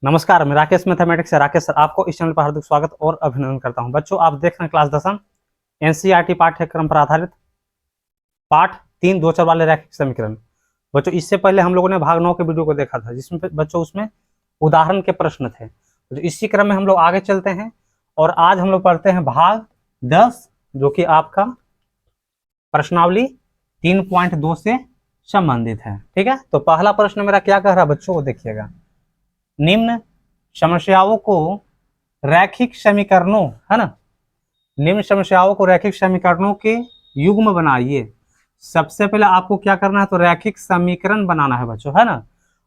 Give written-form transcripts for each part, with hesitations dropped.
नमस्कार, मैं राकेश मैथमेटिक्स से राकेश सर आपको इस चैनल पर हार्दिक स्वागत और अभिनंदन करता हूं। बच्चों, आप देख रहे हैं क्लास 10 एनसीईआरटी पाठ्यक्रम पर आधारित पाठ 3 दो चर वाले रैखिक समीकरण। बच्चों, इससे पहले हम लोगों ने भाग 9 के वीडियो को देखा था, जिसमें बच्चों उसमें उदाहरण के प्रश्न थे। तो इसी क्रम में हम लोग आगे चलते हैं और आज हम लोग पढ़ते हैं भाग 10, जो कि आपका प्रश्नावली 3.2 से संबंधित है। ठीक है, तो पहला प्रश्न मेरा क्या कह रहा है बच्चों, को देखिएगा। निम्न समस्याओं को रैखिक समीकरणों, है ना, निम्न समस्याओं को रैखिक समीकरणों के युग्म बनाइए। सबसे पहले आपको क्या करना है, तो रैखिक समीकरण बनाना है बच्चों, है ना।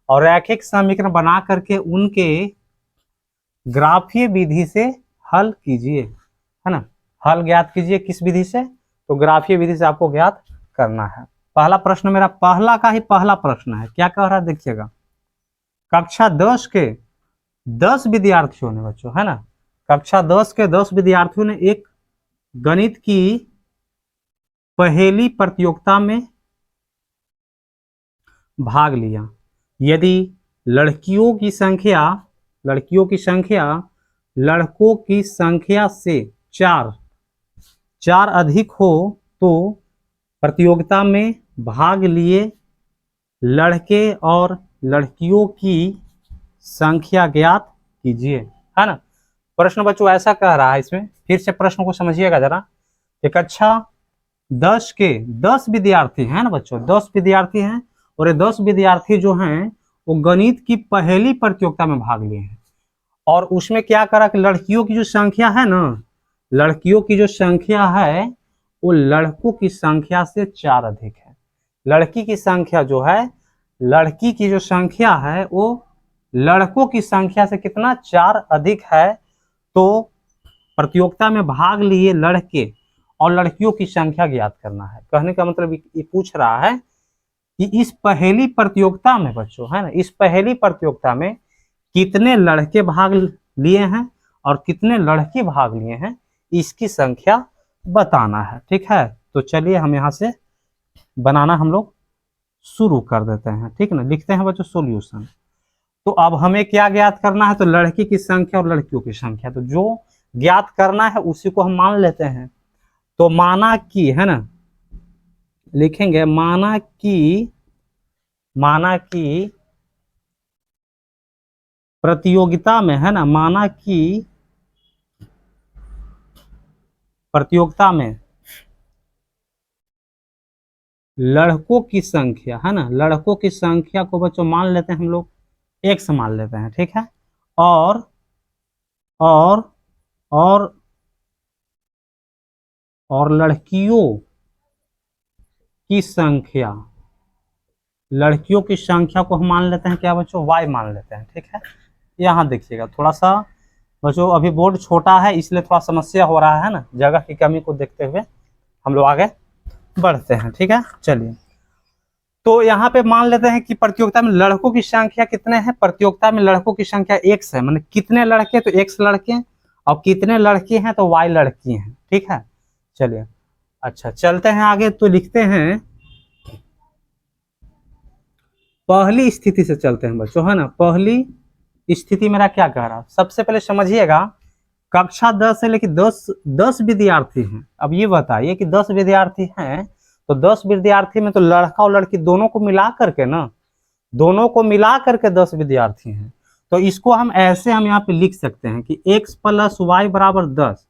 और रैखिक समीकरण बना करके उनके ग्राफीय विधि से हल कीजिए, है ना। हल ज्ञात कीजिए किस विधि से, तो ग्राफीय विधि से आपको ज्ञात करना है। पहला प्रश्न मेरा पहला का ही पहला प्रश्न है, क्या कह रहा है देखिएगा। कक्षा 10 के 10 विद्यार्थियों ने बच्चों, है ना, कक्षा 10 के 10 विद्यार्थियों ने एक गणित की पहेली प्रतियोगिता में भाग लिया। यदि लड़कियों की संख्या लड़कों की संख्या से चार अधिक हो तो प्रतियोगिता में भाग लिए लड़के और लड़कियों की संख्या ज्ञात कीजिए, है ना। प्रश्न बच्चों ऐसा कह रहा है, इसमें फिर से प्रश्न को समझिएगा जरा। कक्षा 10 के 10 विद्यार्थी हैं ना बच्चों, 10 विद्यार्थी हैं और ये 10 विद्यार्थी जो हैं वो गणित की पहेली प्रतियोगिता में भाग लिए हैं। और उसमें क्या करा कि लड़कियों की जो संख्या है ना, लड़कियों की जो संख्या है वो लड़कों की संख्या से 4 अधिक है। लड़की की संख्या जो है, लड़की की जो संख्या है वो लड़कों की संख्या से कितना 4 अधिक है। तो प्रतियोगिता में भाग लिए लड़के और लड़कियों की संख्या ज्ञात करना है। कहने का मतलब ये पूछ रहा है कि इस पहेली प्रतियोगिता में बच्चों, है ना, इस पहेली प्रतियोगिता में कितने लड़के भाग लिए हैं और कितने लड़के भाग लिए हैं, इसकी संख्या बताना है। ठीक है, तो चलिए हम यहाँ से बनाना हम लोग शुरू कर देते हैं। ठीक है ना, लिखते हैं बच्चों सॉल्यूशन। तो अब हमें क्या ज्ञात करना है, तो लड़की की संख्या और लड़कियों की संख्या। तो जो ज्ञात करना है उसी को हम मान लेते हैं। तो माना कि, है ना, लिखेंगे माना कि प्रतियोगिता में, है ना, माना कि प्रतियोगिता में लड़कों की संख्या, है ना, लड़कों की संख्या को बच्चों मान लेते हैं हम लोग, x मान लेते हैं। ठीक है, और और और और लड़कियों की संख्या को हम मान लेते हैं क्या बच्चों, y मान लेते हैं। ठीक है, यहाँ देखिएगा थोड़ा सा बच्चों, अभी बोर्ड छोटा है इसलिए थोड़ा समस्या हो रहा है ना, जगह की कमी को देखते हुए हम लोग आगे बढ़ते हैं। ठीक है, चलिए तो यहाँ पे मान लेते हैं कि प्रतियोगिता में लड़कों की संख्या कितने हैं। प्रतियोगिता में लड़कों की संख्या x है, मतलब कितने लड़के, तो x लड़के, और कितने लड़की हैं तो y लड़की हैं। ठीक है, चलिए अच्छा चलते हैं आगे। तो लिखते हैं पहली स्थिति से चलते हैं बच्चों, है ना। पहली स्थिति मेरा क्या कह रहा है, सबसे पहले समझिएगा, कक्षा 10 से लेकर 10 विद्यार्थी हैं। अब ये बताइए कि 10 विद्यार्थी हैं तो 10 विद्यार्थी में तो लड़का और लड़की दोनों को मिला करके ना, दोनों को मिला करके 10 विद्यार्थी हैं। तो इसको हम ऐसे हम यहाँ पे लिख सकते हैं कि x + y = 10।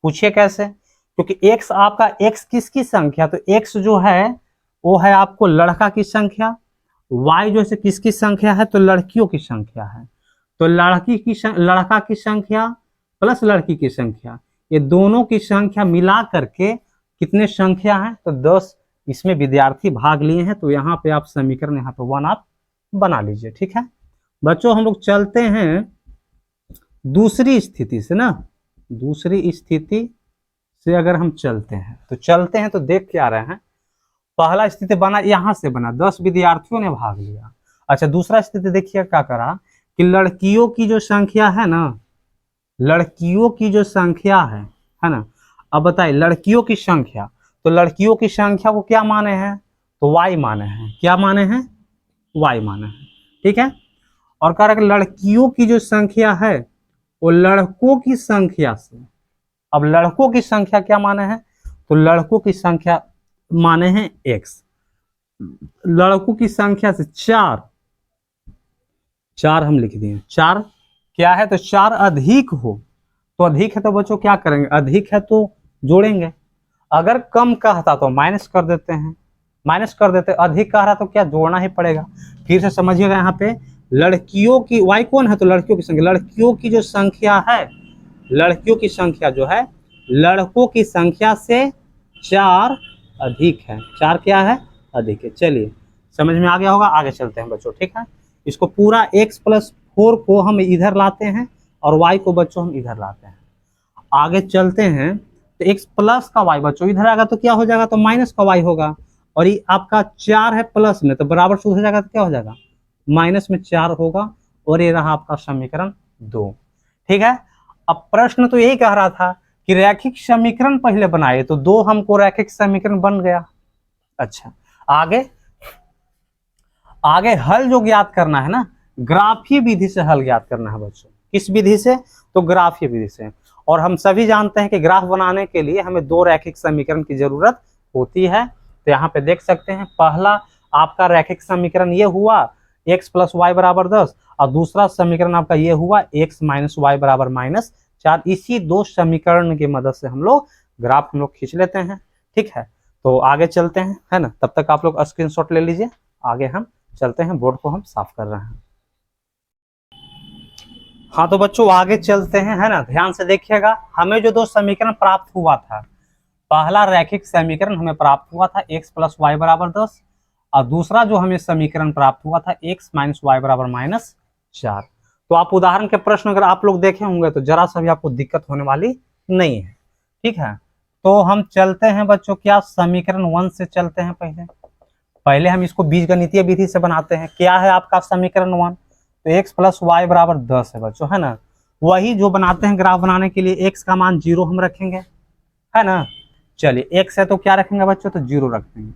पूछिए कैसे, क्योंकि x आपका x किसकी संख्या, तो x जो है वो है आपको लड़का की संख्या, y जो है किसकी संख्या है, तो लड़कियों की संख्या है। तो लड़का की संख्या प्लस लड़की की संख्या, ये दोनों की संख्या मिला करके कितने संख्या है, तो 10 इसमें विद्यार्थी भाग लिए हैं। तो यहाँ पे आप समीकरण यहाँ पे 1 आप बना लीजिए। ठीक है बच्चों, हम लोग चलते हैं दूसरी स्थिति से ना, दूसरी स्थिति से अगर हम चलते हैं तो देख क्या रहे हैं, पहला स्थिति बना यहाँ से बना, 10 विद्यार्थियों ने भाग लिया। अच्छा, दूसरा स्थिति देखिए क्या करा कि लड़कियों की जो संख्या है ना, लड़कियों की जो संख्या है ना, अब बताइए लड़कियों की संख्या, तो लड़कियों की संख्या को क्या माने हैं, तो y माने हैं। क्या माने हैं, y माने हैं। ठीक है, और कह रहा है कि लड़कियों की जो संख्या है वो लड़कों की संख्या से, अब लड़कों की संख्या क्या माने हैं, तो लड़कों की संख्या माने हैं x, लड़कों की संख्या से 4, 4 हम लिख दिए, 4 क्या है, तो 4 अधिक हो, तो अधिक है तो बच्चों क्या करेंगे, अधिक है तो जोड़ेंगे, अगर कम कहता तो माइनस कर देते हैं, माइनस कर देते, अधिक कह रहा तो क्या जोड़ना ही पड़ेगा। फिर से समझिएगा, यहाँ पे लड़कियों की y कौन है, तो लड़कियों की संख्या, लड़कियों की जो संख्या है, लड़कियों की संख्या जो है लड़कों की संख्या से 4 अधिक है, 4 क्या है, अधिक है। चलिए समझ में आ गया होगा, आगे चलते हैं बच्चों, ठीक है। इसको पूरा x+4 को हम इधर लाते हैं और y को बच्चों हम इधर लाते हैं, आगे चलते हैं। तो x प्लस का y बच्चों इधर आएगा तो क्या हो जाएगा, तो माइनस का y होगा, और ये आपका 4 है प्लस में, तो बराबर से उधर जाएगा तो क्या हो जाएगा, माइनस में 4 होगा, और ये रहा आपका समीकरण 2, ठीक है। अब प्रश्न तो यही कह रहा था कि रैखिक समीकरण पहले बनाए, तो 2 हमको रैखिक समीकरण बन गया। अच्छा, आगे आगे हल जो ज्ञात करना है ना, ग्राफीय विधि से हल ज्ञात करना है बच्चों, किस विधि से, तो ग्राफीय विधि से। और हम सभी जानते हैं कि ग्राफ बनाने के लिए हमें 2 रैखिक समीकरण की जरूरत होती है। तो यहाँ पे देख सकते हैं, पहला आपका रैखिक समीकरण ये हुआ x + y = 10, और दूसरा समीकरण आपका ये हुआ x - y = -4। इसी 2 समीकरण की मदद से हम लोग ग्राफ हम लोग खींच लेते हैं, ठीक है। तो आगे चलते हैं, है ना, तब तक आप लोग स्क्रीनशॉट ले लीजिए, आगे हम चलते हैं, बोर्ड को हम साफ कर रहे हैं। हाँ तो बच्चों आगे चलते हैं, है ना, ध्यान से देखिएगा, हमें जो 2 समीकरण प्राप्त हुआ था, पहला रैखिक समीकरण हमें प्राप्त हुआ था x + y = 10, और दूसरा जो हमें समीकरण प्राप्त हुआ था x - y = -4। तो आप उदाहरण के प्रश्न अगर आप लोग देखे होंगे तो जरा सा भी आपको दिक्कत होने वाली नहीं है, ठीक है। तो हम चलते हैं बच्चों, क्या समीकरण 1 से चलते हैं, पहले पहले हम इसको बीजगणितीय विधि से बनाते हैं। क्या है आपका समीकरण 1, तो x + y = 10 है बच्चों, है ना। वही जो बनाते हैं ग्राफ बनाने के लिए, x का मान 0 हम रखेंगे, है ना। चलिए x है तो क्या रखेंगे बच्चों, तो 0 रख देंगे,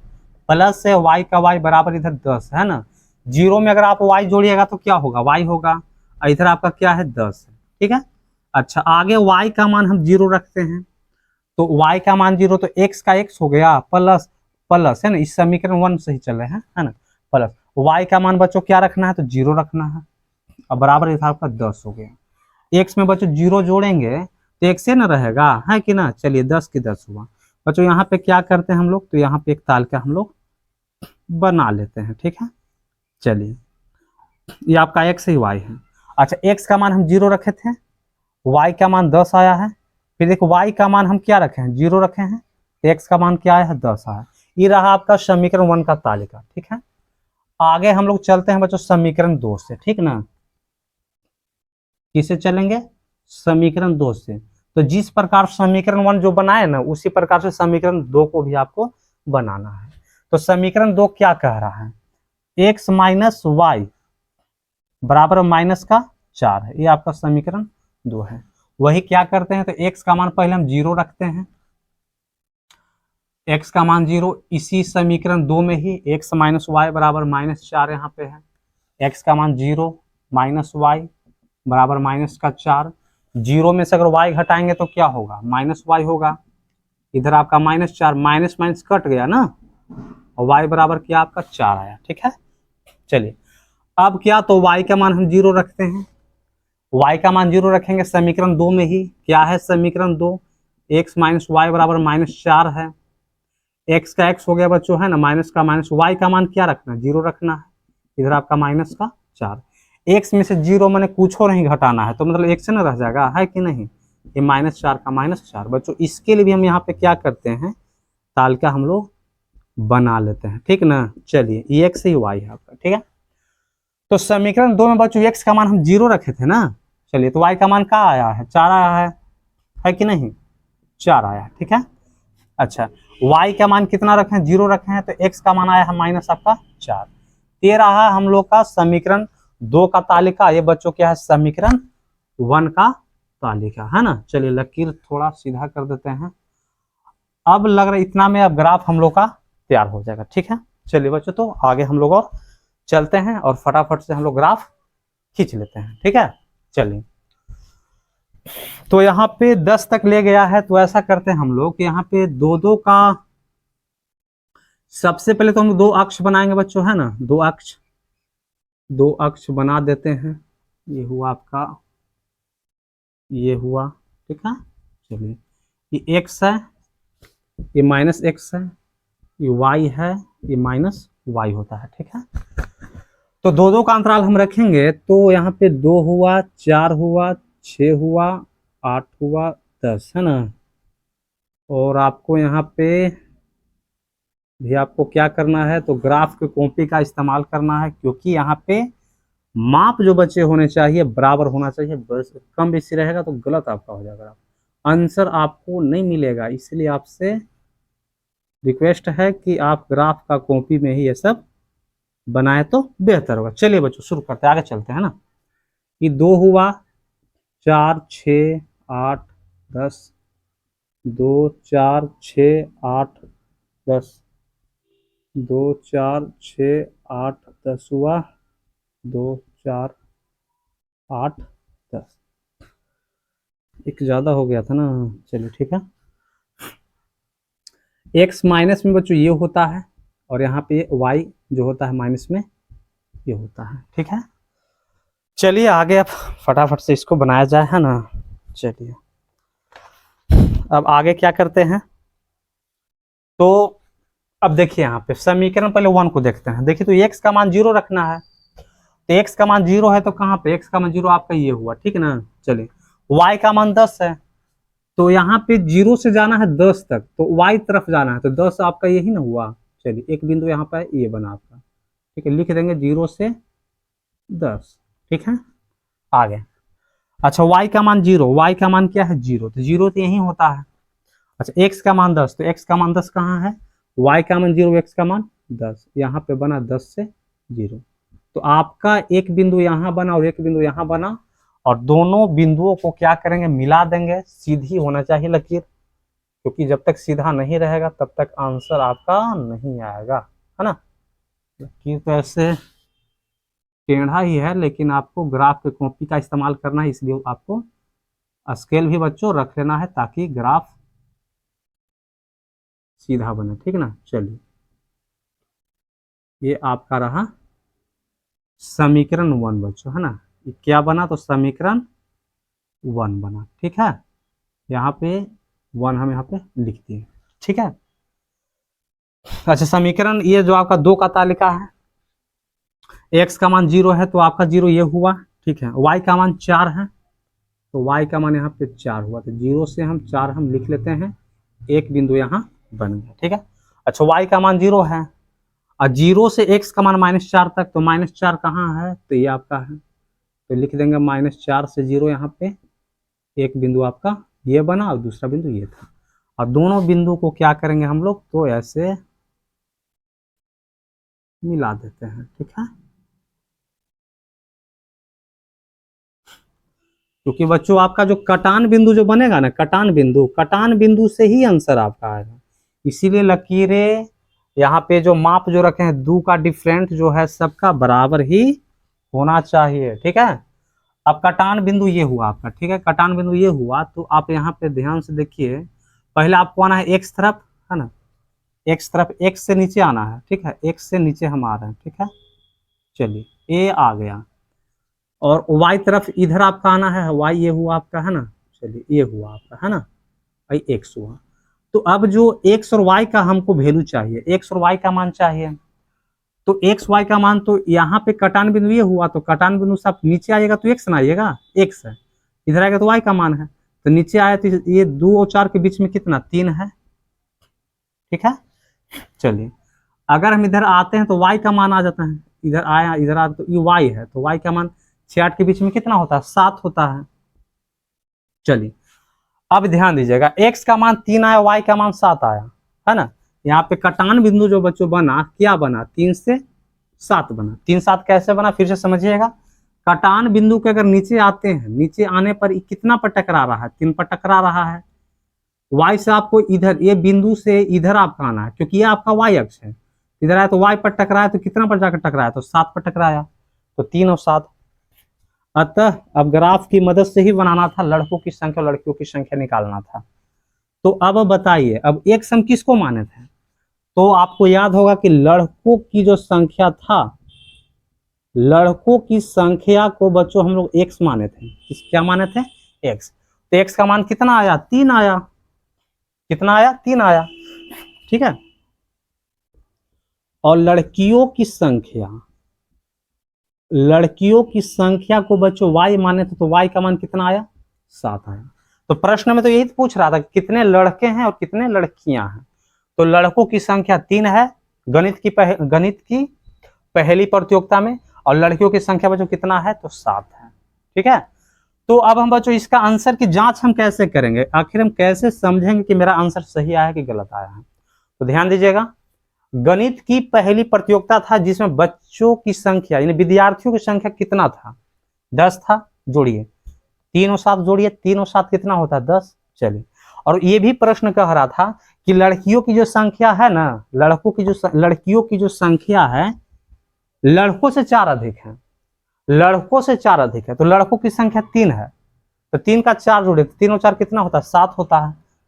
प्लस से y का y बराबर इधर 10 है ना, 0 में अगर आप y जोड़िएगा तो क्या होगा, y होगा, और इधर आपका क्या है 10 है, ठीक है। अच्छा, आगे y का मान हम 0 रखते हैं, तो y का मान 0, तो x का x हो गया, प्लस प्लस, है ना, इस समीकरण 1 से ही चल रहे हैं, है ना, प्लस y का मान बच्चों क्या रखना है, तो 0 रखना है, और बराबर इधर आपका 10 हो गया। x में बच्चों 0 जोड़ेंगे तो x से ना रहेगा, है कि ना। चलिए 10 की 10 हुआ बच्चों, यहाँ पे क्या करते हैं हम लोग, तो यहाँ पे एक तालिका हम लोग बना लेते हैं, ठीक है। चलिए ये आपका x ही y है। अच्छा, x का मान हम 0 रखे थे, y का मान 10 आया है, फिर देखो y का मान हम क्या रखे हैं, 0 रखे हैं, तो x का मान क्या आया है, 10 आया। ये रहा आपका समीकरण 1 का तालिका, ठीक है। आगे हम लोग चलते हैं बच्चों समीकरण 2 से, ठीक ना। किससे चलेंगे, समीकरण 2 से। तो जिस प्रकार समीकरण 1 जो बनाए ना, उसी प्रकार से समीकरण 2 को भी आपको बनाना है। तो समीकरण 2 क्या कह रहा है, x - y बराबर -4 है, ये आपका समीकरण 2 है। वही क्या करते हैं, तो x का मान पहले हम 0 रखते हैं, x का मान 0, इसी समीकरण 2 में ही x - y बराबर -4 यहाँ पे है, x का मान 0 -y बराबर -4, 0 में से अगर y घटाएंगे तो क्या होगा, -y होगा, इधर आपका -4, माइनस माइनस कट गया ना, और y बराबर क्या आपका 4 आया, ठीक है। चलिए अब क्या, तो y का मान हम 0 रखते हैं, y का मान 0 रखेंगे समीकरण 2 में ही, क्या है समीकरण 2, x - y बराबर -4 है, x का x हो गया बच्चों, है ना, माइनस का माइनस, y का मान क्या रखना है, 0 रखना है, इधर आपका -4, x में से 0 मैंने कुछ और नहीं घटाना है, तो मतलब x से ना रह जाएगा, है कि नहीं, ये -4 का -4 बच्चों। इसके लिए भी हम यहाँ पे क्या करते हैं, तालिका हम लोग बना लेते हैं, ठीक ना। चलिए ये x ही y है आपका, ठीक है। तो समीकरण 2 में बच्चों x का मान हम 0 रखे थे ना, चलिए तो y का मान क्या आया है, 4 आया है कि नहीं, 4 आया है, ठीक है। अच्छा, y का मान कितना रखे हैं, 0 रखे हैं, तो x का मान आया है माइनस आपका 4। ये रहा हम लोग का समीकरण 2 का तालिका, ये बच्चों क्या है, समीकरण 1 का तालिका, है ना। चलिए लकीर थोड़ा सीधा कर देते हैं, अब लग रहा है इतना में अब ग्राफ हम लोग का तैयार हो जाएगा, ठीक है। चलिए बच्चों, तो आगे हम लोग और चलते हैं और फटाफट से हम लोग ग्राफ खींच लेते हैं, ठीक है। चलिए, तो यहाँ पे 10 तक ले गया है, तो ऐसा करते हैं हम लोग कि यहाँ पे दो दो का, सबसे पहले तो हम दो अक्ष बनाएंगे बच्चों, है ना, दो अक्ष बना देते हैं। ये हुआ आपका, ये हुआ, ठीक है। चलिए, ये एक्स है, ये माइनस एक्स है, ये वाई है, ये माइनस वाई होता है, ठीक है। तो दो दो का अंतराल हम रखेंगे, तो यहाँ पे 2 हुआ, 4 हुआ, 6 हुआ, 8 हुआ, 10, है ना। और आपको यहाँ पे भी आपको क्या करना है, तो ग्राफ के कॉपी का इस्तेमाल करना है, क्योंकि यहाँ पे माप जो बच्चे होने चाहिए बराबर होना चाहिए। बस कम बेसी रहेगा तो गलत आपका हो जाएगा, आंसर आपको नहीं मिलेगा। इसलिए आपसे रिक्वेस्ट है कि आप ग्राफ का कॉपी में ही ये सब बनाए तो बेहतर होगा। चलिए बच्चों, शुरू करते हैं, आगे चलते हैं ना। ये 2 हुआ, 4 6 8 10, 2 4 6 8 10, 2 4 6 8 10 हुआ, 2 4 8 10, एक ज्यादा हो गया था ना। चलिए ठीक है। एक्स माइनस में बच्चों ये होता है, और यहाँ पे वाई जो होता है माइनस में ये होता है, ठीक है। चलिए आगे अब फटाफट से इसको बनाया जाए, है ना। चलिए अब आगे क्या करते हैं, तो अब देखिए यहाँ पे समीकरण पहले 1 को देखते हैं। देखिए, तो एक्स का मान 0 रखना है, तो एक्स का मान 0 है, तो कहाँ पे एक्स का मान 0 आपका ये हुआ, ठीक है ना। चलिए, वाई का मान 10 है, तो यहाँ पे 0 से जाना है 10 तक, तो वाई तरफ जाना है, तो 10 आपका यही ना हुआ। चलिए, एक बिंदु यहाँ पे ये बना आपका, ठीक है, लिख देंगे 0 से 10, ठीक है। आगे, अच्छा, y का मान 0, y का मान क्या है 0, तो 0 तो यही होता है। अच्छा, x का मान 10, तो x का मान 10 कहाँ है, y का मान 0, x का मान 10, यहाँ पे बना 10 से 0, तो आपका एक बिंदु यहाँ बना और एक बिंदु यहाँ बना, और दोनों बिंदुओं को क्या करेंगे, मिला देंगे। सीधी होना चाहिए लकीर, क्योंकि जब तक सीधा नहीं रहेगा तब तक आंसर आपका नहीं आएगा, है ना। लकीर तो ऐसे टेढ़ा ही है, लेकिन आपको ग्राफ के कॉपी का इस्तेमाल करना है, इसलिए आपको स्केल भी बच्चों रख लेना है, ताकि ग्राफ सीधा बने, ठीक है ना। चलिए, ये आपका रहा समीकरण 1 बच्चों, है ना। ये क्या बना, तो समीकरण 1 बना, ठीक है। यहाँ पे 1 हम यहाँ पे लिख दिए, ठीक है। अच्छा, समीकरण ये जो आपका 2 का तालिका है, x का मान 0 है, तो आपका 0 ये हुआ, ठीक है। y का मान 4 है, तो y का मान यहाँ पे 4 हुआ, तो 0 से हम 4 हम लिख लेते हैं, एक बिंदु यहाँ बन गया, ठीक है। अच्छा, y का मान 0 है, और 0 से x का मान -4 तक, तो -4 कहाँ है, तो ये आपका है, तो लिख देंगे -4 से 0 यहाँ पे, एक बिंदु आपका ये बना और दूसरा बिंदु ये था, और दोनों बिंदु को क्या करेंगे हम लोग, तो ऐसे मिला देते हैं, ठीक है। क्योंकि बच्चों आपका जो कटान बिंदु जो बनेगा ना, कटान बिंदु से ही आंसर आपका आएगा। इसीलिए लकीरें यहाँ पे जो माप जो रखे हैं, दो का डिफरेंट जो है सबका बराबर ही होना चाहिए, ठीक है। अब कटान बिंदु ये हुआ आपका, ठीक है, कटान बिंदु ये हुआ, तो आप यहाँ पे ध्यान से देखिए, पहले आपको आना है एक्स तरफ, है ना, एक्स तरफ, एक्स से नीचे आना है, ठीक है, एक्स से नीचे हम आ रहे हैं, ठीक है। चलिए, ए आ गया, और वाई तरफ इधर आपका आना है, वाई ये हुआ आपका, है ना। चलिए, ये हुआ आपका, है ना, भाई एक्स हुआ। तो अब जो एक्स और वाई का हमको वैल्यू चाहिए, एक्स और वाई का मान चाहिए, तो एक्स वाई का मान, तो यहाँ पे कटान बिंदु ये हुआ, तो कटान बिंदु सब नीचे आएगा तो एक्स ना आइएगा, एक्स है, इधर आएगा तो वाई का मान है, तो नीचे आया तो ये 2 और 4 के बीच में कितना 3 है, ठीक है। चलिए, अगर हम इधर आते हैं तो y का मान आ जाता है, इधर आया, इधर आ, तो ये y है, तो y का मान 6 8 के बीच में कितना होता है, 7 होता है। चलिए, अब ध्यान दीजिएगा, x का मान 3 आया, y का मान 7 आया, है ना। यहाँ पे कटान बिंदु जो बच्चों बना, क्या बना, 3 से 7 बना। 3 7 कैसे बना, फिर से समझिएगा। कटान बिंदु के अगर नीचे आते हैं, नीचे आने पर कितना पर टकरा रहा है, 3 पर टकरा रहा है। y से आपको इधर, ये बिंदु से इधर आपका आना है, क्योंकि ये आपका y अक्ष है, इधर आया तो y पर टकराया, तो कितना पर जाकर टकराया, तो 7 पर टकराया, तो 3 और 7, अतः अब ग्राफ की मदद से ही बनाना था, लड़कों की संख्या और लड़कियों की संख्या निकालना था। तो अब बताइए, अब एक सम किसको माने थे? तो आपको याद होगा कि लड़कों की जो संख्या था, लड़कों की संख्या को बच्चों हम लोग x माने थे। क्या माने थे? x। तो x का मान कितना आया? 3 आया। कितना आया? 3 आया। ठीक है। और लड़कियों की संख्या, लड़कियों की संख्या को बच्चों y माने थे, तो y का मान कितना आया? 7 आया। तो प्रश्न में तो यही पूछ रहा था कि कितने लड़के हैं और कितने लड़कियां हैं। तो लड़कों की संख्या 3 है गणित की पहली प्रतियोगिता में, और लड़कियों की संख्या बच्चों कितना है? तो 7 है। ठीक है। तो अब हम बच्चों इसका आंसर की जांच हम कैसे करेंगे? आखिर हम कैसे समझेंगे कि मेरा आंसर सही आया कि गलत आया है? तो ध्यान दीजिएगा, गणित की पहली प्रतियोगिता था जिसमें बच्चों की संख्या यानी विद्यार्थियों की संख्या कितना था? 10 था। जोड़िए 3 और 7, जोड़िए 3 और 7 कितना होता है? 10। चलिए, और ये भी प्रश्न कह रहा था कि लड़कियों की जो संख्या है ना, लड़कियों की जो संख्या है लड़कों से 4 अधिक है, लड़कों से 4 अधिक है। तो लड़कों की संख्या 3 है, तो 3 का 4 जोड़े, 3 और 4 कितना होता है? 7 होता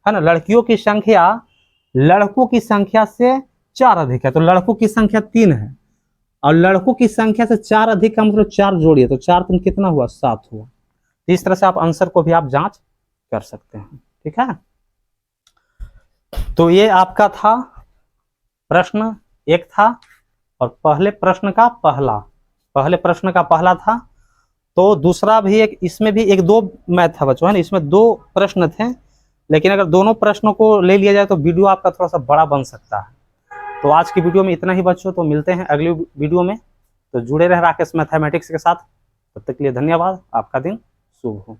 है ना। लड़कियों की संख्या लड़कों की संख्या से 4 अधिक है, तो लड़कों की संख्या 3 है, और लड़कों की संख्या से 4 अधिक का मतलब 4 जोड़िए, तो 4 3 कितना हुआ? 7 हुआ। इस तरह से आप आंसर को भी आप जांच कर सकते हैं। ठीक है। तो ये आपका था प्रश्न एक था, और पहले प्रश्न का पहला था। तो दूसरा भी एक, इसमें भी एक दो मैथ था बच्चों, है ना, इसमें 2 प्रश्न थे, लेकिन अगर दोनों प्रश्नों को ले लिया जाए तो वीडियो आपका थोड़ा सा बड़ा बन सकता है। तो आज की वीडियो में इतना ही बच्चों, तो मिलते हैं अगली वीडियो में। तो जुड़े रहे राकेश मैथमेटिक्स के साथ। तब तक के लिए धन्यवाद। आपका दिन शुभ हो।